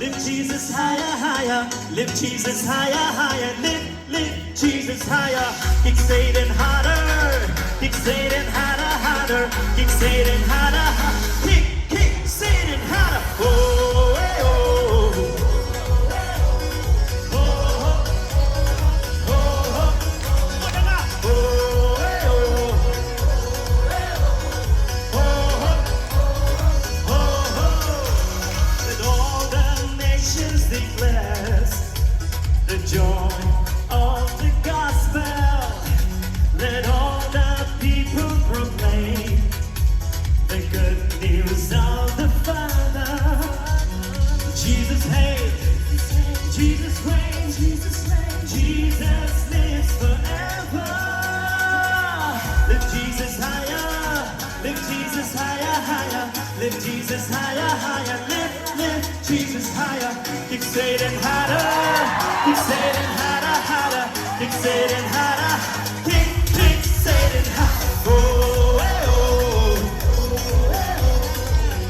lift Jesus higher, higher, lift Jesus higher, higher, lift Jesus higher. Kick Satan harder, kick Satan harder, harder, kick Satan harder, kick Satan harder. Oh, hey, oh, oh, oh, oh, declares the joy of the gospel. Let all the people proclaim the good news of the Father. Jesus hates, Jesus reigns, Jesus lives forever. Lift Jesus higher, lift Jesus higher, higher, lift Jesus higher, higher, lift Jesus higher. Kick Satan harder, kick Satan harder, harder, kick Satan harder, kick Satan harder. Oh, hey, oh,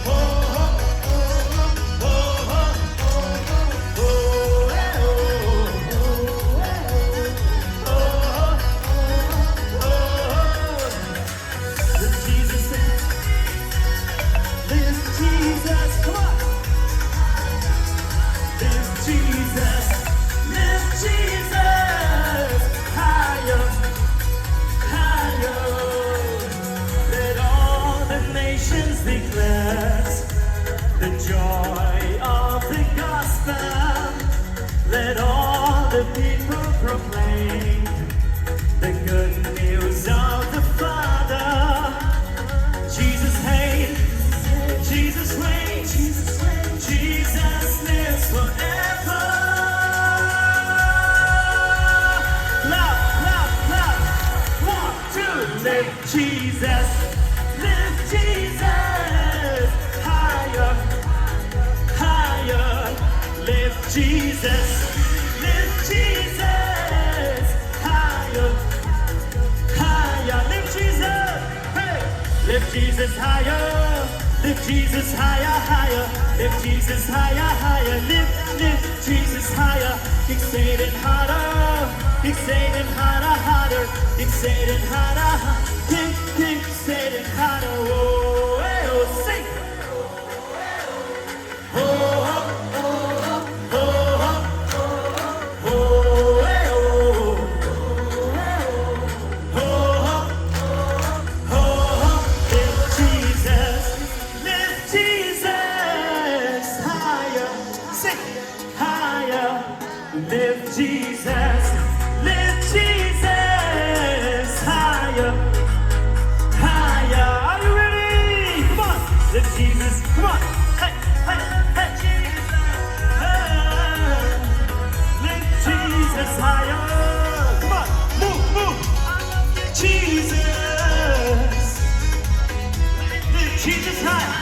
oh, oh, oh, oh, hey, oh, lift Jesus, lift Jesus, come on. Lift Jesus, higher, higher. Let all the nations declare the joy of the gospel. Let all the people proclaim the good news of the Father. Jesus hates, Jesus reigns, Jesus lives forever. Love, 1, 2, lift Jesus, higher, higher, lift Jesus, higher, higher, lift Jesus, hey, lift Jesus higher, lift Jesus higher, higher, lift Jesus higher, higher, lift Jesus higher, kick Satan harder, kick Satan harder, harder, kick Satan harder, kick Satan harder, oh, hey, oh, sing. Oh, oh, oh, oh, oh, oh, hey, oh, oh, oh, lift Jesus higher, sing, higher, lift Jesus higher, higher. Are you ready? Come on, lift Jesus, come on, hey, hey, hey, lift Jesus higher, come on, move, Jesus, lift Jesus higher.